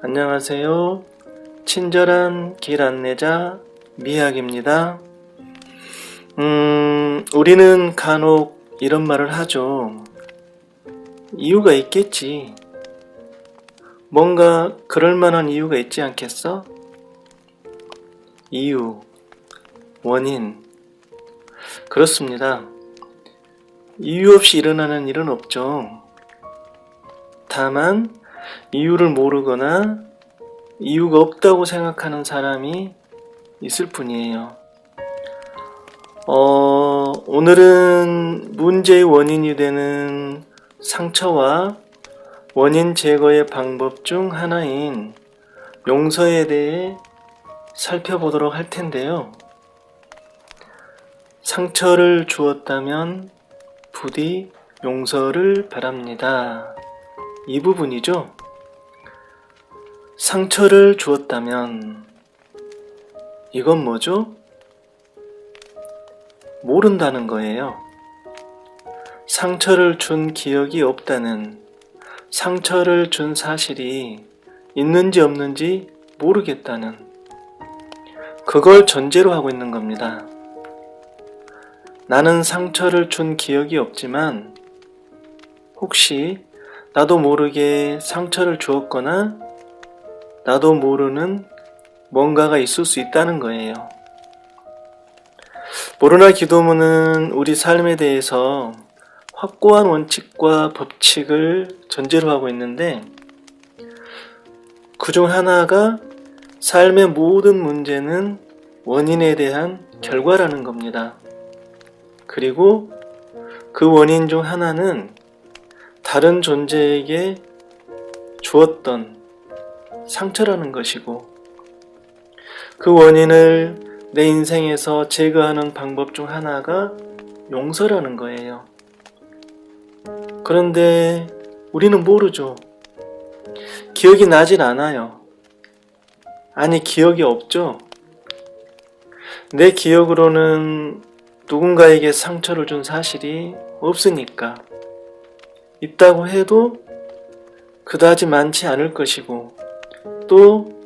안녕하세요. 친절한 길 안내자 미학입니다. 우리는 간혹 이런 말을 하죠. 이유가 있겠지. 뭔가 그럴 만한 이유가 있지 않겠어? 이유, 원인. 그렇습니다. 이유 없이 일어나는 일은 없죠. 다만 이유를 모르거나 이유가 없다고 생각하는 사람이 있을 뿐이에요. 오늘은 문제의 원인이 되는 상처와 원인 제거의 방법 중 하나인 용서에 대해 살펴보도록 할 텐데요. 상처를 주었다면 부디 용서를 바랍니다. 이 부분이죠. 상처를 주었다면 이건 뭐죠? 모른다는 거예요. 상처를 준 기억이 없다는, 상처를 준 사실이 있는지 없는지 모르겠다는, 그걸 전제로 하고 있는 겁니다. 나는 상처를 준 기억이 없지만 혹시 나도 모르게 상처를 주었거나 나도 모르는 뭔가가 있을 수 있다는 거예요. 모르나 기도문은 우리 삶에 대해서 확고한 원칙과 법칙을 전제로 하고 있는데 그중 하나가 삶의 모든 문제는 원인에 대한 결과라는 겁니다. 그리고 그 원인 중 하나는 다른 존재에게 주었던 상처라는 것이고 그 원인을 내 인생에서 제거하는 방법 중 하나가 용서라는 거예요. 그런데 우리는 모르죠. 기억이 나질 않아요. 아니, 기억이 없죠. 내 기억으로는 누군가에게 상처를 준 사실이 없으니까. 있다고 해도 그다지 많지 않을 것이고 또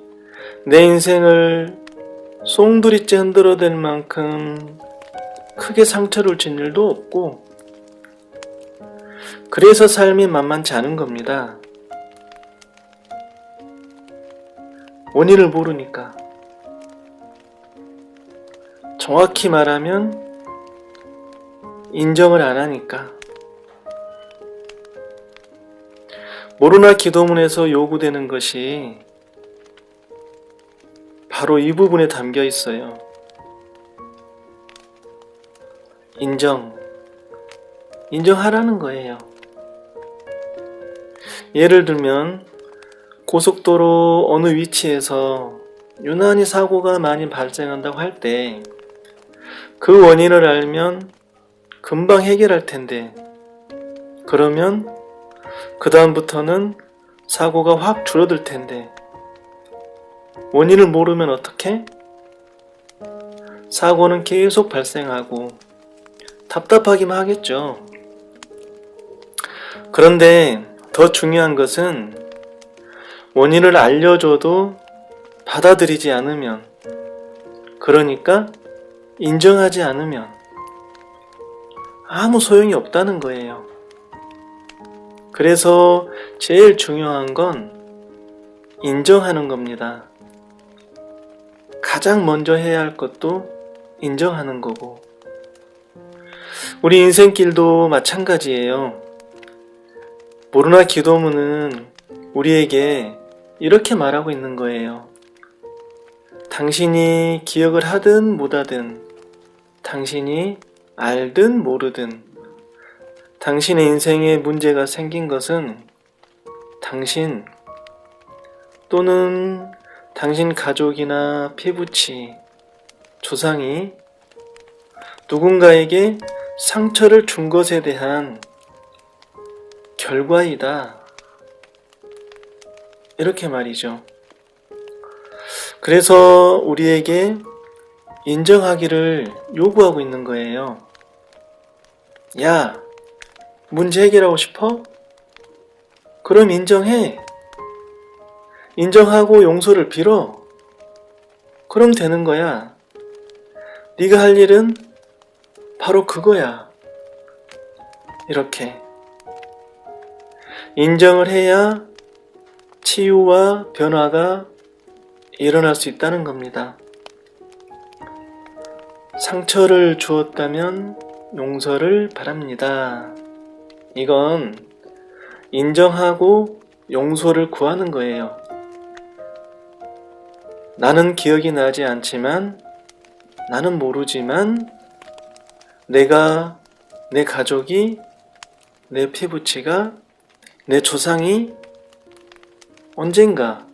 내 인생을 송두리째 흔들어댈 만큼 크게 상처를 준 일도 없고 그래서 삶이 만만치 않은 겁니다. 원인을 모르니까. 정확히 말하면 인정을 안 하니까. 모르나 기도문에서 요구되는 것이 바로 이 부분에 담겨 있어요. 인정하라는 거예요. 예를 들면 고속도로 어느 위치에서 유난히 사고가 많이 발생한다고 할 때 그 원인을 알면 금방 해결할 텐데 그러면 그 다음부터는 사고가 확 줄어들 텐데 원인을 모르면 어떡해? 사고는 계속 발생하고 답답하기만 하겠죠. 그런데 더 중요한 것은 원인을 알려줘도 받아들이지 않으면, 그러니까 인정하지 않으면 아무 소용이 없다는 거예요. 그래서 제일 중요한 건 인정하는 겁니다. 가장 먼저 해야 할 것도 인정하는 거고 우리 인생길도 마찬가지예요. 모르나 기도문은 우리에게 이렇게 말하고 있는 거예요. 당신이 기억을 하든 못하든, 당신이 알든 모르든, 당신의 인생에 문제가 생긴 것은 당신 또는 당신 가족이나 피부치, 조상이 누군가에게 상처를 준 것에 대한 결과이다. 이렇게 말이죠. 그래서 우리에게 인정하기를 요구하고 있는 거예요. 야, 문제 해결하고 싶어? 그럼 인정해. 인정하고 용서를 빌어. 그럼 되는 거야. 네가 할 일은 바로 그거야. 이렇게 인정을 해야 치유와 변화가 일어날 수 있다는 겁니다. 상처를 주었다면 용서를 바랍니다. 이건 인정하고 용서를 구하는 거예요. 나는 기억이 나지 않지만, 나는 모르지만, 내가, 내 가족이, 내 피부치가, 내 조상이 언젠가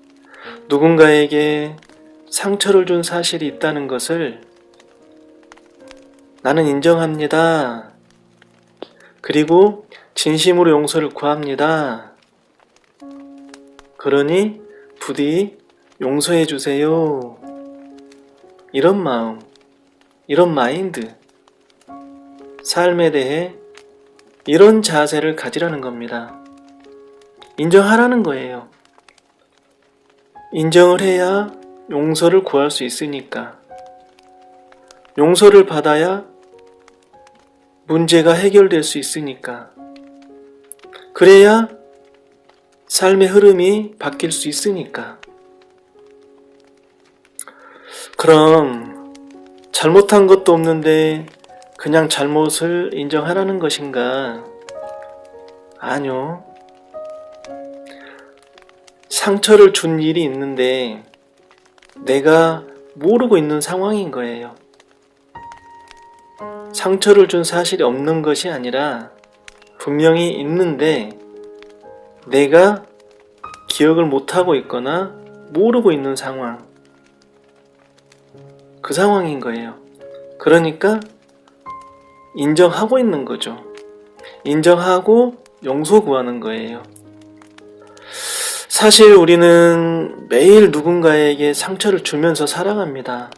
누군가에게 상처를 준 사실이 있다는 것을 나는 인정합니다. 그리고 진심으로 용서를 구합니다. 그러니 부디 용서해 주세요. 이런 마음, 이런 마인드, 삶에 대해 이런 자세를 가지라는 겁니다. 인정하라는 거예요. 인정을 해야 용서를 구할 수 있으니까. 용서를 받아야 문제가 해결될 수 있으니까. 그래야 삶의 흐름이 바뀔 수 있으니까. 그럼 잘못한 것도 없는데 그냥 잘못을 인정하라는 것인가? 아니요. 상처를 준 일이 있는데 내가 모르고 있는 상황인 거예요. 상처를 준 사실이 없는 것이 아니라 분명히 있는데 내가 기억을 못하고 있거나 모르고 있는 상황. 그 상황인 거예요. 그러니까 인정하고 있는 거죠. 인정하고 용서 구하는 거예요. 사실 우리는 매일 누군가에게 상처를 주면서 살아갑니다.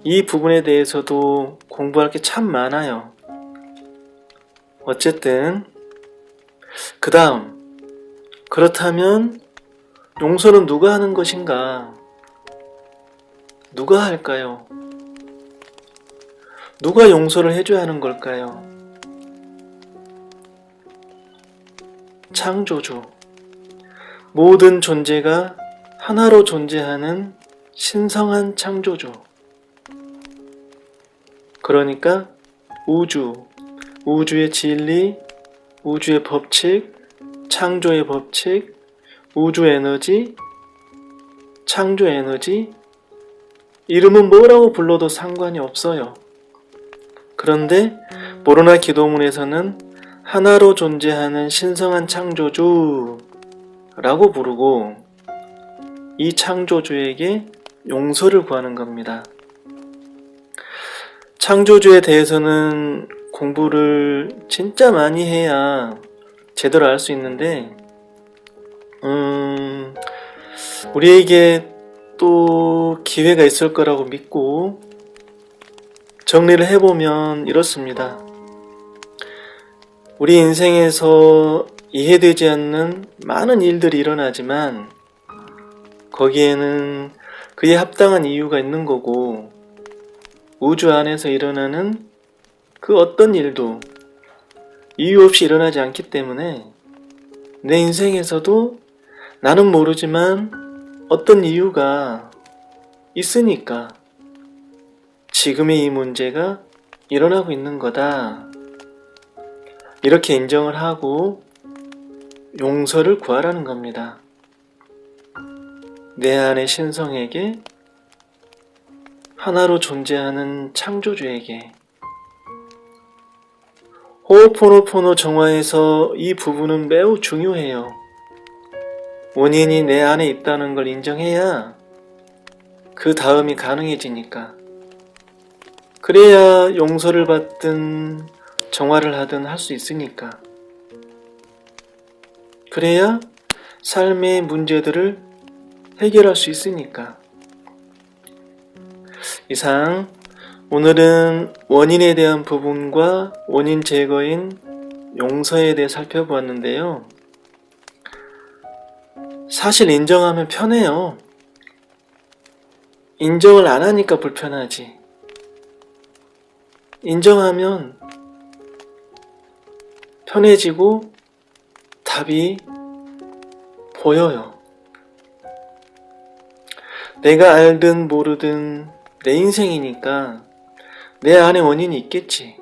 이 부분에 대해서도 공부할 게 참 많아요. 어쨌든 그 다음, 그렇다면 용서는 누가 하는 것인가? 누가 할까요? 누가 용서를 해줘야 하는 걸까요? 창조주. 모든 존재가 하나로 존재하는 신성한 창조주. 그러니까 우주, 우주의 진리, 우주의 법칙, 창조의 법칙, 우주 에너지, 창조 에너지, 이름은 뭐라고 불러도 상관이 없어요. 그런데 모로나 기도문에서는 하나로 존재하는 신성한 창조주 라고 부르고 이 창조주에게 용서를 구하는 겁니다. 창조주에 대해서는 공부를 진짜 많이 해야 제대로 알 수 있는데 우리에게 또 기회가 있을 거라고 믿고 정리를 해보면 이렇습니다. 우리 인생에서 이해되지 않는 많은 일들이 일어나지만 거기에는 그에 합당한 이유가 있는 거고 우주 안에서 일어나는 그 어떤 일도 이유 없이 일어나지 않기 때문에 내 인생에서도 나는 모르지만 어떤 이유가 있으니까 지금의 이 문제가 일어나고 있는 거다. 이렇게 인정을 하고 용서를 구하라는 겁니다. 내 안의 신성에게, 하나로 존재하는 창조주에게. 호오포노포노 정화에서 이 부분은 매우 중요해요. 원인이 내 안에 있다는 걸 인정해야 그 다음이 가능해지니까. 그래야 용서를 받든 정화를 하든 할 수 있으니까. 그래야 삶의 문제들을 해결할 수 있으니까. 이상 오늘은 원인에 대한 부분과 원인 제거인 용서에 대해 살펴보았는데요. 사실 인정하면 편해요. 인정을 안 하니까 불편하지. 인정하면 편해지고 답이 보여요. 내가 알든 모르든 내 인생이니까 내 안에 원인이 있겠지.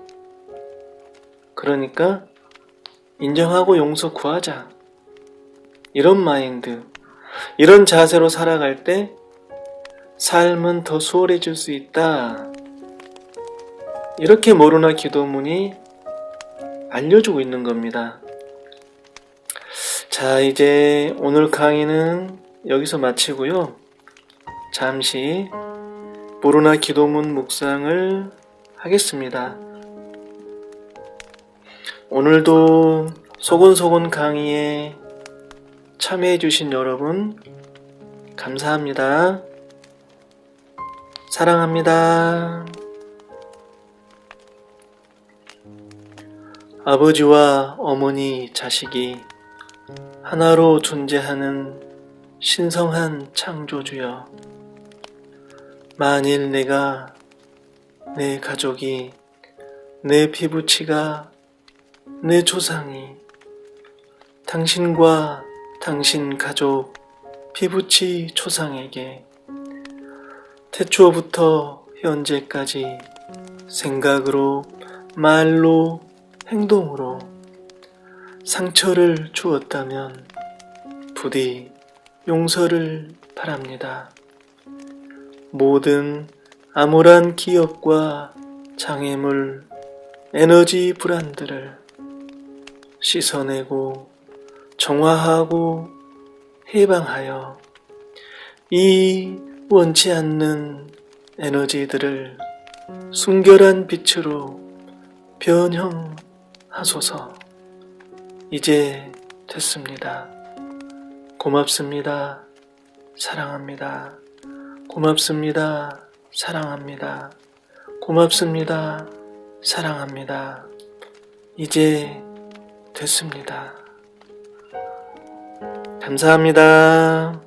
그러니까 인정하고 용서 구하자. 이런 마인드, 이런 자세로 살아갈 때 삶은 더 수월해질 수 있다. 이렇게 모로나 기도문이 알려주고 있는 겁니다. 자, 이제 오늘 강의는 여기서 마치고요. 잠시 모로나 기도문 묵상을 하겠습니다. 오늘도 소곤소곤 강의에 참여해주신 여러분 감사합니다. 사랑합니다. 아버지와 어머니, 자식이 하나로 존재하는 신성한 창조주여, 만일 내가, 내 가족이, 내 피부치가, 내 조상이 당신과 당신 가족, 피부치 조상에게 태초부터 현재까지 생각으로, 말로, 행동으로 상처를 주었다면 부디 용서를 바랍니다. 모든 암울한 기억과 장애물, 에너지 불안들을 씻어내고 정화하고 해방하여 이 원치 않는 에너지들을 순결한 빛으로 변형하소서. 이제 됐습니다. 고맙습니다. 사랑합니다. 고맙습니다. 사랑합니다. 고맙습니다. 사랑합니다. 이제 됐습니다. 감사합니다.